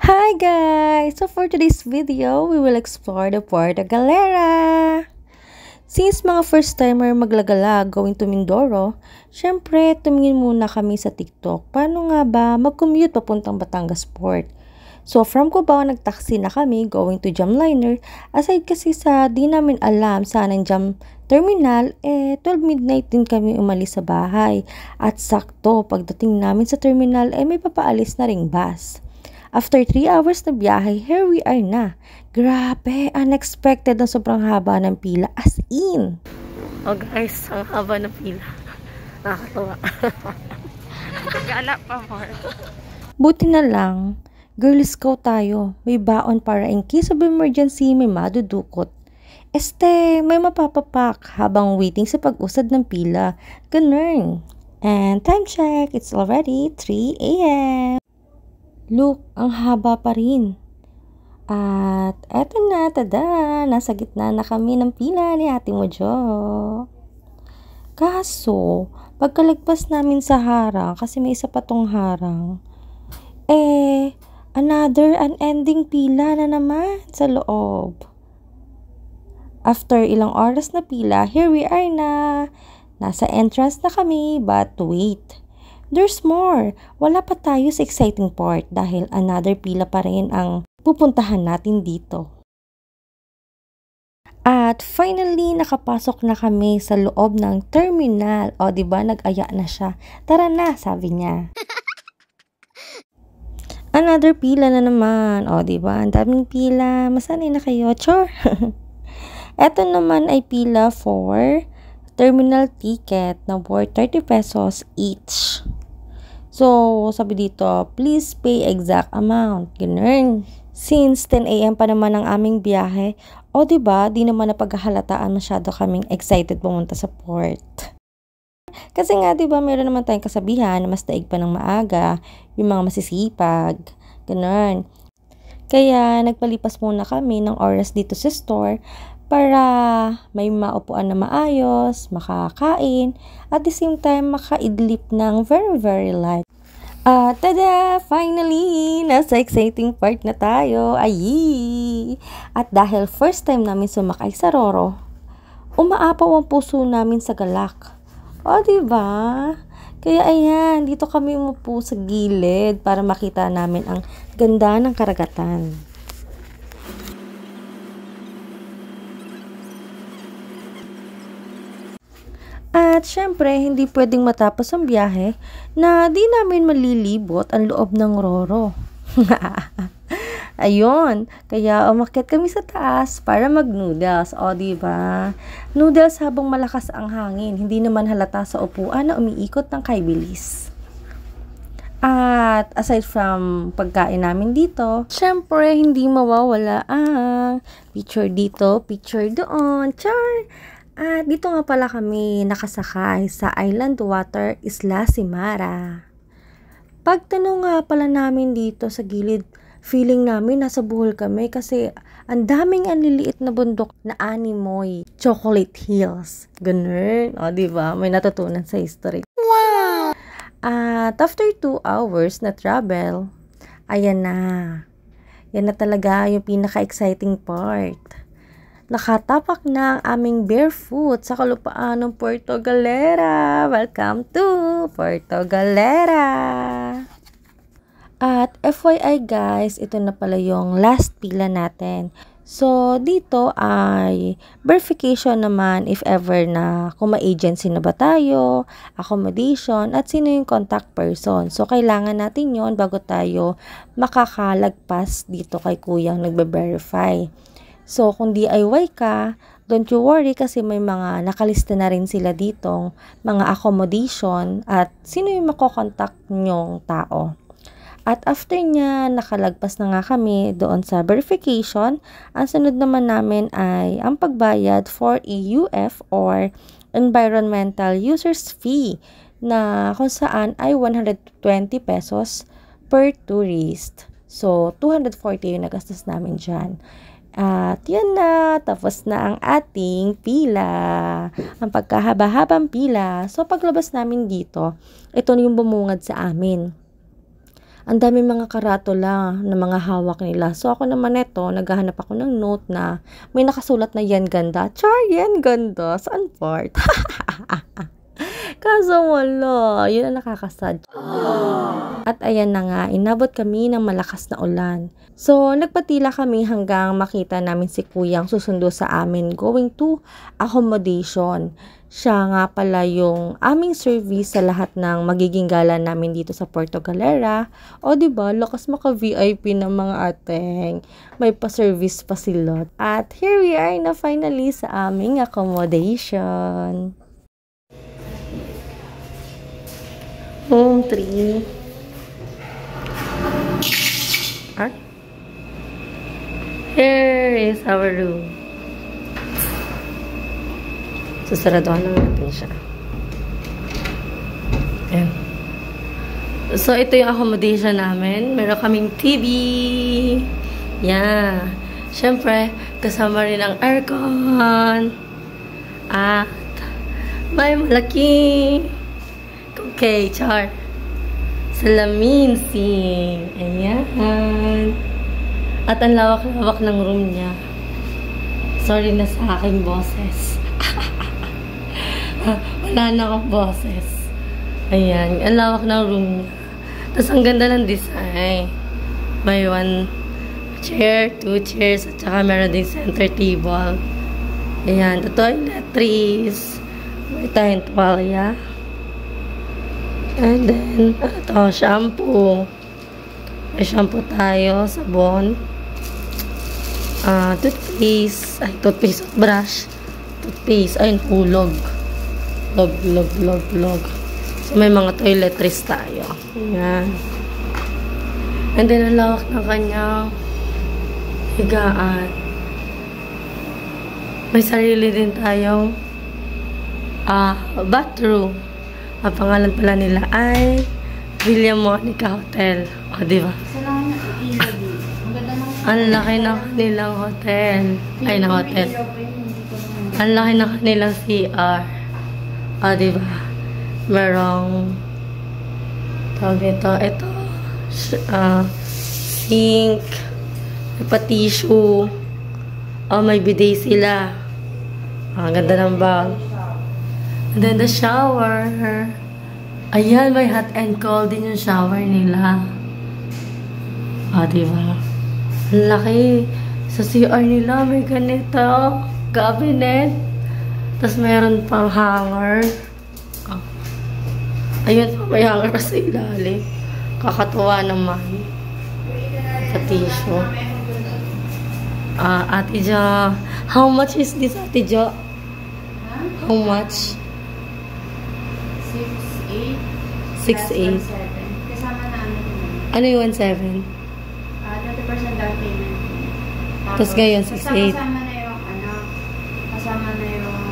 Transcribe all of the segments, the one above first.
Hi guys! So for today's video, we will explore the Puerto Galera. Since mga first-timer maglagalag going to Mindoro, syempre tumingin muna kami sa TikTok. Paano nga ba mag-commute papuntang Batangas Port? So from Cubao, nagtaxi na kami going to Jamliner. Aside kasi sa di namin alam saan ang Jam Terminal, 12 midnight din kami umalis sa bahay. At sakto, pagdating namin sa terminal, may papaalis na ring bus. After 3 hours na biyahe, here we are na. Grabe, unexpected na sobrang haba ng pila. As in. Oh guys, ang haba ng pila. Nakakatawa. Gala pa more. Buti na lang, Girl Scout tayo. May baon para in case of emergency, may madudukot. May mapapapak habang waiting sa pag-usad ng pila. Ganun. And time check, it's already 3 a.m. Look, ang haba pa rin. At eto na, tada! Nasa gitna na kami ng pila ni Ate Mojo. Kaso, pagkalagpas namin sa harang, kasi may isa pa tong harang, another unending pila na naman sa loob. After ilang oras na pila, here we are na. Nasa entrance na kami, but wait. There's more. Wala pa tayo sa exciting part dahil another pila pa rin ang pupuntahan natin dito. At finally, nakapasok na kami sa loob ng terminal. O, diba, nag-aya na siya. Tara na, sabi niya. Another pila na naman. O, diba, ang daming pila. Masanay na kayo, chor. Eto naman ay pila for terminal ticket na worth 30 pesos each. So, sabi dito, please pay exact amount. Ganun. Since 10 a.m. pa naman ang aming biyahe, diba, di naman napaghahalataan masyado kaming excited pumunta sa port. Kasi nga, diba, meron naman tayong kasabihan na mas daig pa ng maaga, yung mga masisipag. Ganun. Kaya, nagpalipas muna kami ng oras dito sa store para may maupuan na maayos, makakain, at the same time makaidlip ng very light. Tada! Finally! Nasa exciting part na tayo. Ayi! At dahil first time namin sumakay sa Roro, umaapaw ang puso namin sa galak. O, diba? Kaya ayan, dito kami umupo sa gilid para makita namin ang ganda ng karagatan. At syempre, hindi pwedeng matapos ang biyahe na di namin malilibot ang loob ng Roro. Ayun, kaya umakyat kami sa taas para mag-noodles. O, diba? Noodles habang malakas ang hangin, hindi naman halata sa upuan na umiikot ng kaibilis. At aside from pagkain namin dito, syempre, hindi mawawala ang picture dito, picture doon. Char! At dito nga pala kami nakasakay sa Island Water Isla Simara. Pagtanong nga pala namin dito sa gilid, feeling namin nasa Bohol kami kasi ang daming anliliit na bundok na animoy, Chocolate Hills. Ganun. O, diba? May natutunan sa history. Wow! At after 2 hours na travel, ayan na. Yan na talaga yung pinaka-exciting part. Nakatapak na ang aming barefoot sa kalupaan ng Puerto Galera. Welcome to Puerto Galera! At FYI guys, ito na pala yung last pila natin. So, dito ay verification naman if ever na kung ma-agency na ba tayo, accommodation, at sino yung contact person. So, kailangan natin yon bago tayo makakalagpas dito kay kuyang nagbe-verify. So, kung DIY ka, don't you worry kasi may mga nakalista na rin sila ditong mga accommodation at sino yung makokontakt nyong tao. At after niya, nakalagpas na nga kami doon sa verification. Ang sunod naman namin ay ang pagbayad for EUF or Environmental Users Fee na kung saan ay 120 pesos per tourist. So, 240 yung nagastos namin dyan. At yan na, tapos na ang ating pila. Ang pagkahaba-habang pila. So, paglabas namin dito, ito na yung bumungad sa amin. ang dami mga karatula na mga hawak nila. So ako naman ito, naghahanap ako ng note na may nakasulat na yan ganda. Char, yan ganda. Saan part? Kaso wala. Yun ang nakakasad. At ayan na nga, inabot kami ng malakas na ulan. So, nagpatila kami hanggang makita namin si Kuyang susundo sa amin going to accommodation. Siya nga pala yung aming service sa lahat ng magiging gala namin dito sa Puerto Galera. O diba, lakas maka-VIP ng mga ateng. May pa-service pa sila. At here we are na finally sa aming accommodation. Home 3. Here is our room. Susaraduhan lang natin siya. Ayan. So, ito yung accommodation namin. Meron kaming TV. Yeah. Siyempre, kasama rin ang aircon. At may malaki. Okay, char. Salamin sing. Ayan. At ang lawak-lawak ng room niya. Sorry na sa aking boses. Wala na akong boses. Ayan. Ang lawak ng room niya. Tapos ang ganda ng design. May 1 chair, 2 chairs, at saka meron din center table. Ayan. The toiletries. May tayong tuwalya. And then, ito, shampoo. May shampoo tayo, sabon. Toothpaste. Ay, toothpaste at brush. Toothpaste. Ayun, hulog. Log. So, may mga toiletries tayo. Ayan. And then, ang lawak ng kanyang higaan. May sarili din tayong bathroom. Ang pangalan pala nila ay William Monica Hotel. O, diba? Ang laki ng kanilang hotel. Ay, na hotel. Ang laki ng kanilang CR. O, diba? Merong tawag ito. Ito. Sink. May pa-tissue. O, may bidet sila. Ang ganda ng bag. And then the shower. Ayan, may hot and cold din yung shower nila. Diba? Ang laki. Sa CR nila, may ganito. Cabinet. Tapos mayroon pang hanger. Ayun pa, may hanger pa sa ilalim. Kakatuwa naman. Sa tissue. Ate Jo. How much is this, Ate Jo? How much? 6.8. 6.8. Kasama namin. Ano yung 1.7? 30% down payment. Tapos ngayon, 6.8. Kasama na yung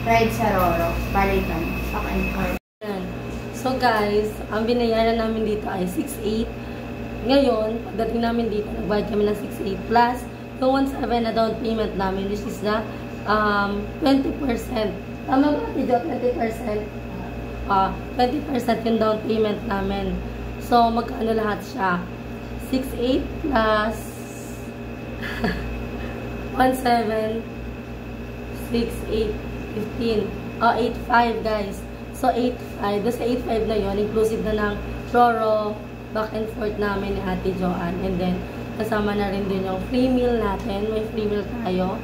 ride sa Roro. Balikan. So guys, ang binayaran namin dito ay 6.8. Ngayon, pagdating namin dito, nagbayad kami ng 6.8 plus yung 1.7 na down payment namin, which is na 20%. Tama ba, Tijo? 20%? 20% yung down payment namin. So, magkano lahat siya? 6.8 plus 1.7 6.8 15 8.5 guys. So, 8.5. Doon sa 8.5 na yon, inclusive na ng Roro, back and forth namin ni Ate Joanne. And then, kasama na rin din yung free meal natin. May free meal tayo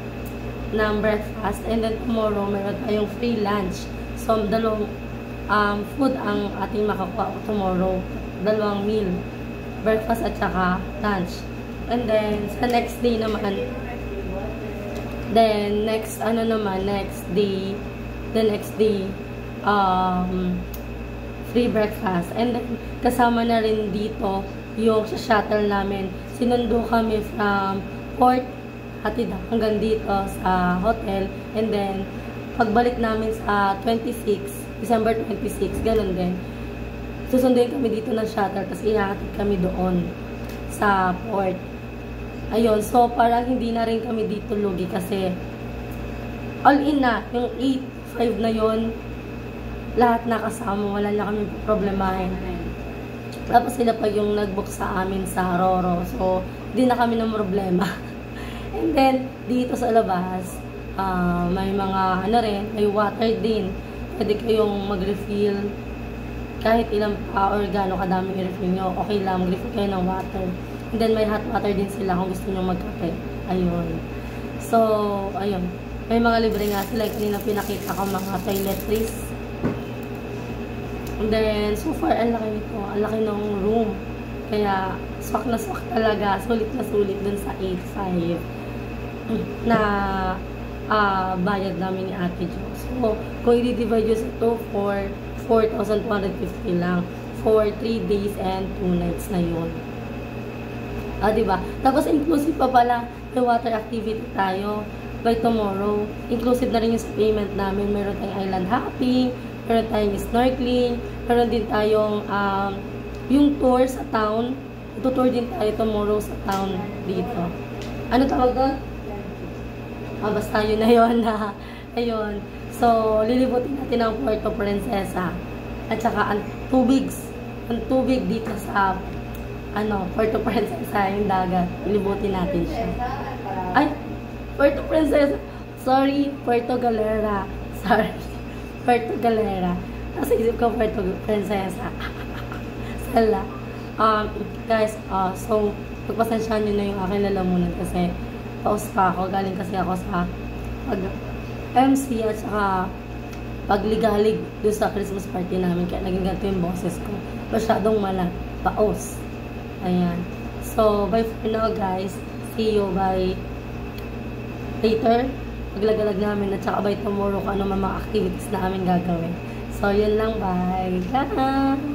ng breakfast. And then, tomorrow, meron tayong free lunch. So, dalawang food ang ating makakuha tomorrow. Dalawang meal. Breakfast at saka lunch. And then, sa next day naman, then, next day, the next day, free breakfast. And then, kasama na rin dito yung sa shuttle namin. Sinundo kami from Port hatid hanggang dito sa hotel. And then, pagbalik namin sa December 26, ganun din. Susunduin kami dito ng shuttle, tapos ihahatid kami doon sa port. Ayun, so parang hindi na rin kami dito lugi kasi all in na, yung 8.5 na yon lahat na kasama, wala na kami problemahin. Tapos sila pa yung nag-book sa amin sa Roro. So, di na kami ng problema. And then, dito sa labas, may mga, may water din. Pwede kayong mag-refill kahit ilang pa or gano'ng kadaming i-refill nyo. Okay lang, mag-refill kayo ng water. And then, may hot water din sila kung gusto nyo magkape. Ayun. So, ayun. May mga libre nga sila. Kanina pinakita ko mga toiletries. And then, so far, ang laki nito. Ang laki ng room. Kaya, swak na swak talaga. Sulit na sulit dun sa 8.5 na bayad namin ni Ate Jo. So, kung i-divide yun sa ito for 4,250 lang for 3 days and 2 nights na yun. Diba? Tapos, inclusive pa pala yung water activity tayo by tomorrow. Inclusive na rin yung sa payment namin. Meron tayong island hopping, meron tayong snorkeling, meron din tayong yung tour sa town. Tutour din tayo tomorrow sa town dito. Ano tawag doon? Basta yun na yun. Ayun. So, lilibutin natin ang Puerto Princesa. At saka ang tubig dito sa Puerto Princesa, yung dagat. Lilibutin natin siya. Ay, Puerto Princesa. Sorry, Puerto Galera. Sorry. Puerto Galera. Nasa isip ko Puerto Princesa. Sala. Guys, so, pagpasensyahan nyo na yung aking lalamunan kasi paus pa ako. Galing kasi ako sa MC at saka pagligalig doon sa Christmas party namin. Kaya naging ganito yung boses ko. Masyadong paus. Ayan. So, bye for now, guys. See you by later. Paglagalag namin at saka by tomorrow kung ano mga activities na amin gagawin. So, yun lang. Bye. Bye.